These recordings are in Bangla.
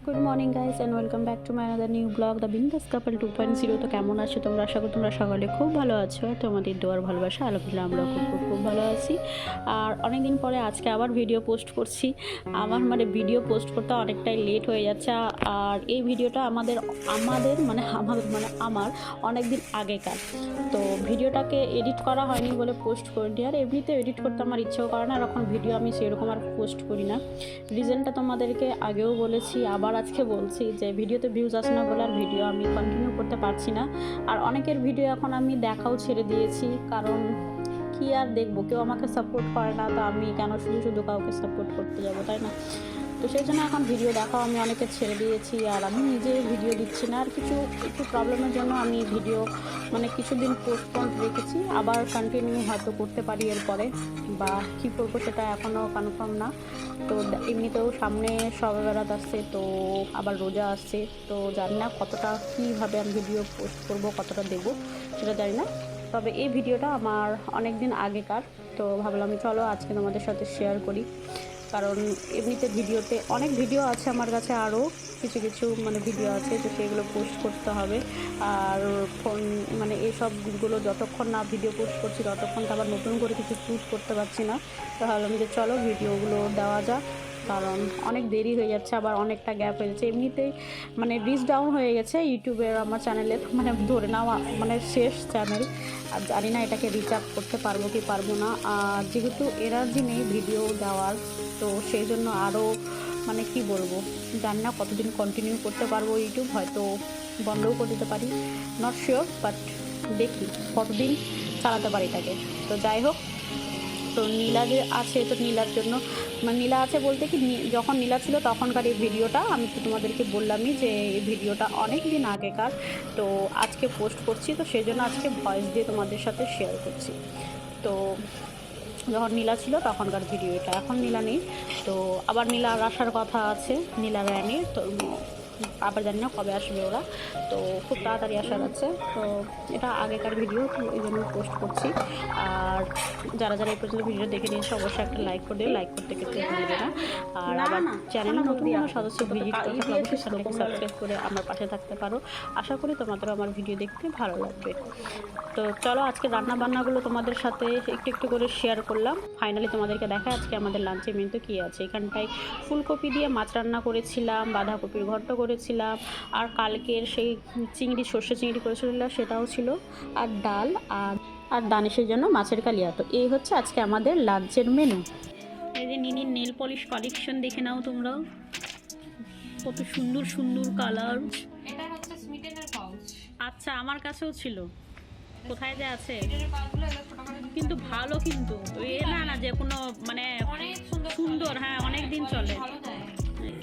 Good morning guys and welcome back to my another new blog the বিন্দাস কাপল 2.0। তো কেমন আছো তোমরা? আশা করি তোমরা সকলে খুব ভালো আছো। তোমাদের দোয়ার ভালোবাসা আলহামদুলিল্লাহ আমরা খুব ভালো আছি। আর অনেক দিন পরে আজকে আবার ভিডিও পোস্ট করছি। আমার ভিডিও পোস্ট করতে অনেকটাই লেট হয়ে যাচ্ছে। আর এই ভিডিওটা আমার অনেক দিন আগেকার। তো ভিডিওটাকে এডিট করা হয়নি বলে পোস্ট করিনি। আর এমনিতে এডিট করতে আমার ইচ্ছেও করে না, আর এখন ভিডিও আমি সেরকম আর পোস্ট করি না। রিজনটা তোমাদেরকে আগেও বলেছি, আবার আজকে বলছি যে ভিডিওতে ভিউজ আসে না বলে আর ভিডিও আমি কন্টিনিউ করতে পারছি না। আর অনেকের ভিডিও এখন আমি দেখাও ছেড়ে দিয়েছি, কারণ কি আর দেখবো, কেউ আমাকে সাপোর্ট করে না, তো আমি কেন শুধু কাউকে সাপোর্ট করতে যাবো, তাই না? তো সেই জন্য এখন ভিডিও দেখাও আমি অনেকে ছেড়ে দিয়েছি, আর আমি নিজে ভিডিও দিচ্ছি না। আর একটু প্রবলেমের জন্য আমি ভিডিও কিছুদিন পোস্টপোন রেখেছি, আবার কন্টিনিউ হয়তো করতে পারি এরপরে, বা কী করবো সেটা এখনও কনফার্ম না। তো এমনিতেও সামনে শবে বেড়াত আসছে, তো আবার রোজা আসছে, তো জানি না কতটা কীভাবে আমি ভিডিও পোস্ট করব, কতটা দেবো সেটা জানি না। তবে এই ভিডিওটা আমার অনেক দিন আগেকার, তো ভাবলাম চলো আজকে তোমাদের সাথে শেয়ার করি। কারণ এমনিতে ভিডিওতে অনেক ভিডিও আছে আমার কাছে, আরও কিছু ভিডিও আছে, তো সেগুলো পোস্ট করতে হবে। আর ফোন এইসবগুলো যতক্ষণ না ভিডিও পোস্ট করছি ততক্ষণ তো আবার নতুন করে কিছু শ্যুট করতে পারছি না। তো ভাবলাম যে চলো ভিডিওগুলো দেওয়া যাক, কারণ অনেক দেরি হয়ে যাচ্ছে, আবার অনেকটা গ্যাপ হয়ে যাচ্ছে। এমনিতেই রিচ ডাউন হয়ে গেছে ইউটিউবের আমার চ্যানেলে, ধরে নাও শেষ চ্যানেল। আর জানি না এটাকে রিচ আপ করতে পারবো কি পারবো না। আর যেহেতু এনার্জি নেই ভিডিও দেওয়ার, তো সেই জন্য আরও কি বলবো, জানি না কতদিন কন্টিনিউ করতে পারবো। ইউটিউব হয়তো বন্ধও করে দিতে পারি, নট শিওর, বাট দেখি কতদিন চালাতে পারি এটাকে। তো যাই হোক, তো নীলা যে আছে, তো নীলার জন্য নীলা আছে বলতে কি, যখন নীলা ছিল তখনকার এই ভিডিওটা আমি তো তোমাদেরকে বললামই যে এই ভিডিওটা অনেক দিন আগেকার, তো আজকে পোস্ট করছি, তো সেই জন্য আজকে ভয়েস দিয়ে তোমাদের সাথে শেয়ার করছি। তো যখন নীলা ছিল তখনকার ভিডিও এটা, এখন নীলা নেই, তো আবার নীলার আসার কথা আছে, নীলা রানী। তো আবার জানি না কবে আসবে ওরা, তো খুব তাড়াতাড়ি আসার আছে। তো এটা আগেকার ভিডিও, তো এই জন্য পোস্ট করছি। আর যারা এই পর্যন্ত ভিডিও দেখে নিয়েছে অবশ্যই একটা লাইক করে দিও, লাইক করতে ভুলবে না। আর আবার চ্যানেলে নতুন কোনো সদস্য ভিজিট করে থাকলে অবশ্যই চ্যানেলকে সাবস্ক্রাইব করে আমার পাশে থাকতে পারো। আশা করি তোমাদের আমার ভিডিও দেখতে ভালো লাগবে। তো চলো আজকে রান্নাবান্নাগুলো তোমাদের সাথে একটু করে শেয়ার করলাম। ফাইনালি তোমাদেরকে দেখায় আজকে আমাদের লাঞ্চে মেনু কী আছে। এখানটায় ফুলকপি দিয়ে মাছ রান্না করেছিলাম, বাঁধাকপির ঘন্ট করেছিলাম, আর কালকের সেই সর্ষে চিংড়ি করেছিলাম সেটাও ছিল, আর ডাল, আর দানিশের জন্য মাছের কালিয়া। তো এই হচ্ছে আজকে আমাদের লাঞ্চের মেনু। এই যে নিনির নেল পলিশ কালেকশন দেখে নাও তোমরাও, কত সুন্দর কালার। এটা হচ্ছে স্মিটেনের পাউচ। আচ্ছা, আমার কাছেও ছিল, কোথায় যে আছে, কিন্তু ভালো, কিন্তু না যে কোনো অনেক সুন্দর, হ্যাঁ অনেক দিন চলে।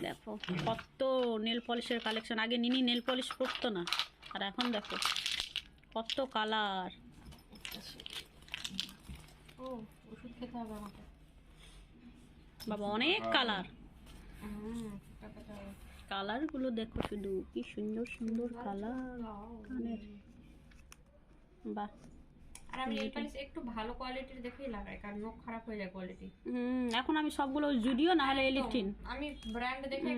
দেখো কত নেল পলিশের কালেকশন। আগে নিনি নেল পলিশ করতো না, আর এখন দেখো কত কালার। ও ওষুধ খেতে হবে আমাকে বাবা, অনেক কালার। কালারগুলো দেখো শুধু, কি সুন্দর কালার কানের। বাহ। আর আমি এই পালিশ একটু ভালো কোয়ালিটির দেখেই লাগাই, কারণ নখ খারাপ হয়ে যায় কোয়ালিটি। এখন আমি সবগুলো জুডিও না হলে এলিটিন, আমি ব্র্যান্ড দেখে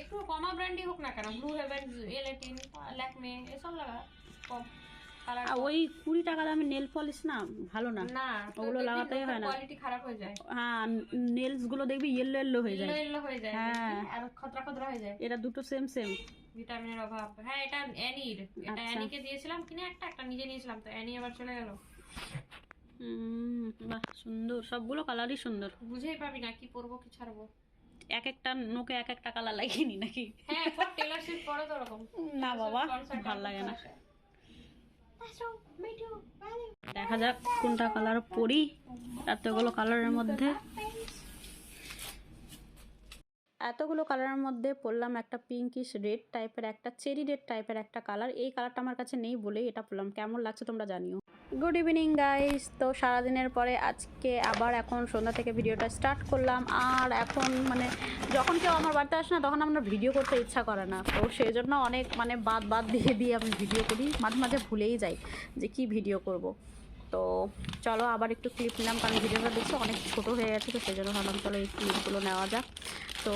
একটু কমা ব্র্যান্ডই হোক না কেন, ব্লু হেভেন, এলিটিন, ল্যাকমে এসব লাগা কম। ওই 20 টাকা দামের নেল পলিশ না ভালো না, ওগুলো লাগাতেই হয় না, কোয়ালিটি খারাপ হয়ে যায়। হ্যাঁ, নেলস গুলো দেখবি ইয়েলো হয়ে যায়, হ্যাঁ, আর খতরা হয়ে যায়। এটা দুটো সেম ভিটামিনের অভাব। হ্যাঁ, এটা অ্যানির, এটা অ্যানিকে দিয়েছিলাম কিনে, একটা নিজে নিয়েছিলাম, তো অ্যানি আবার চলে গেল। বাহ, সুন্দর, সবগুলো কালারই সুন্দর। বুঝেই পাবি না কি পরবো কি ছাড়বো, এক একটা নোকে এক একটা কালার লাগিয়ে নি নাকি? হ্যাঁ, টেলারশিপ পরে তো এরকম। না বাবা, ভালো লাগে না। দেখা যাক কোনটা কালার পরি এতগুলো কালারের মধ্যে পরলাম একটা পিঙ্কিশ রেড টাইপের, একটা চেরি রেড টাইপের একটা কালার। এই কালারটা আমার কাছে নেই বলেই এটা পরলাম। কেমন লাগছে তোমরা জানিও। Good evening guys. তো সারাদিনের পরে আজকে আবার এখন সন্ধ্যা থেকে ভিডিওটা স্টার্ট করলাম। আর এখন যখন কেউ আমার বাড়িতে আসে না তখন আমরা ভিডিও করতে ইচ্ছা করে না, তো সেই জন্য অনেক বাদ দিয়ে আমি ভিডিও করি। মাঝে মাঝে ভুলেই যাই যে কি ভিডিও করব। তো চলো আবার একটু ক্লিপ নিলাম, কারণ ভিডিওটা দেখছি অনেক ছোটো হয়ে গেছে, তো সেই জন্য ভাবলাম চলো এই ক্লিপগুলো নেওয়া যাক। তো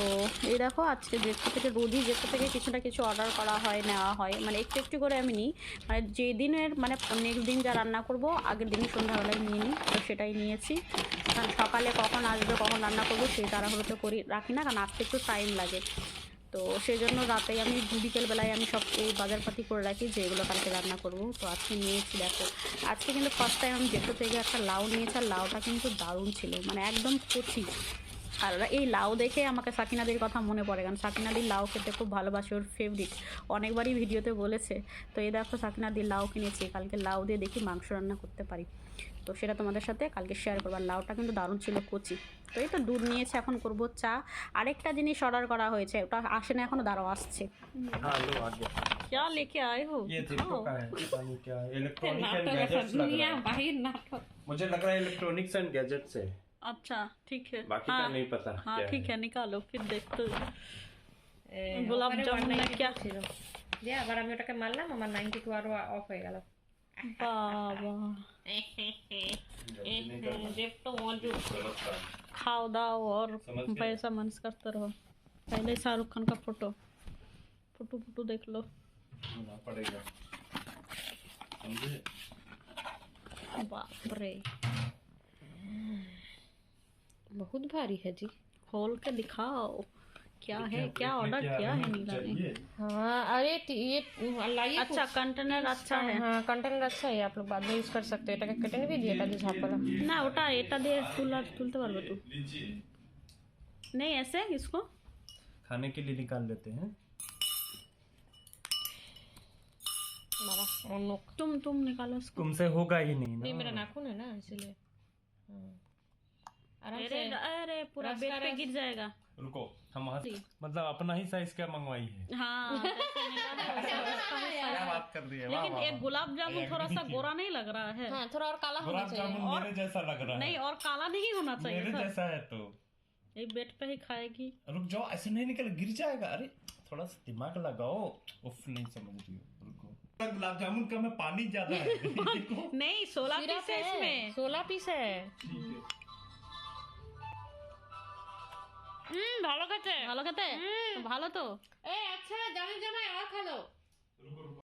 এই দেখো আজকে যেটা থেকে রোজই যেটা থেকে কিছু না কিছু অর্ডার করা হয়, নেওয়া হয়, মানে একটু একটু করে আমি নিই, মানে যেদিনের মানে নেক্সট দিন যা রান্না করব আগের দিনই সন্ধ্যাবেলায় নিয়ে নিই, তো সেটাই নিয়েছি। কারণ সকালে কখন আসবে কখন রান্না করবো সেই তাড়াহুড়োতে করি রাখি না, কারণ আসতে একটু টাইম লাগে। তো সেই জন্য রাতেই আমি বিকেলবেলায় আমি সব এই বাজারপাতি করে রাখি যেগুলো কালকে রান্না করব। তো আজকে নিয়েছি দেখো, আজকে কিন্তু ফার্স্ট টাইম আমি জেঠো থেকে একটা লাউ নিয়েছি, আর লাউটা কিন্তু দারুণ ছিল, মানে একদম কচি। আর এই লাউ দেখে আমাকে সাকিনাদির কথা মনে পড়ে, কারণ সাকিনাদির লাউ খেতে খুব ভালোবাসে, ওর ফেভারিট, অনেকবারই ভিডিওতে বলেছে। তো এই দেখো সাকিনাদির লাউ কিনেছি, কালকে লাউ দিয়ে দেখি মাংস রান্না করতে পারি, তো সেটা তোমাদের সাথে কালকে শেয়ার করবো। আর লাউটা কিন্তু দারুণ ছিল কচি। তো এই তো দুধ নিয়েছে, এখন করব চা। আরেকটা জিনিস অর্ডার করা হয়েছে, ওটা আসে না এখনো, দাঁড়াও আসছে। हाँ लो आ गया। क्या लेके आए हो? ये जिप्टो का है, पता नहीं क्या इलेक्ट्रॉनिक एंड नाटक गैजेट्स लग दुनिया रहा है। बाहर नाटक। मुझे लग रहा है इलेक्ट्रॉनिक्स एंड गैजेट्स है, अच्छा ठीक है, बाकी का नहीं पता हाँ क्या ठीक है, निकालो फिर देखते। গোলাপ গোলাপ জামুন জামুন না না क्या? ছিল যে আবার আমি ওটাকে মারলাম, আমার 92 আরো অফ হয়ে গেল। बाबा যেটা মজুদ खाओ दाओ और समझ गए। पैसा मनस करते रहो। पहले शाहरुख खान का फोटो फोटो फोटो देख लो। होना पड़ेगा, समझे? बाप रे, बहुत भारी है जी। खोल के दिखाओ क्या है, क्या इसमें ऑर्डर किया है रहना नीला ने। चाहिए? हाँ अरे ये लाइए अच्छा कंटेनर अच्छा है हाँ कंटेनर अच्छा है, आप लोग बाद में यूज कर सकते हो। এটাকে কেটে নিবি দিয়ে এটা ঝাপ वाला ना ওটা এটা দিয়ে তুলতে পারবে তো, लीजिए, नहीं ऐसे इसको खाने के लिए निकाल लेते हैं। बाबा অন্য तुम निकालो इसको। तुमसे होगा ही नहीं ये ना। मेरा नाखून है ना इसलिए। हाँ आराम अरे से अरे पूरा रस बेड का पे रस। गिर जाएगा। रुको, हम वहाँ जी। मतलब अपना ही साइज का मंगवाई है। हाँ जैसे निकाला वैसे उसका ही size क्या है। बात कर रही है, वाह लेकिन वाह एक वाह। गुलाब जामुन थोड़ा सा गोरा नहीं लग रहा है? हाँ थोड़ा और काला होना गुलाब चाहिए। जामुन मेरे जैसा लग रहा नहीं है, और काला नहीं होना चाहिए मेरे था। जैसा है तो। ये बेड पे ही खाएगी। रुक जाओ, ऐसे नहीं निकल, गिर जाएगा। अरे थोड़ा सा दिमाग लगाओ। उफ, नहीं समझ रही हो, रुको। गुलाब जामुन का में पानी ज्यादा है। देखो। नहीं 16 सिरप पीस है है, इसमें। 16 পিস है। ভালো খেতে ভালো তো। ए अच्छा जाने जमाए और खा लो।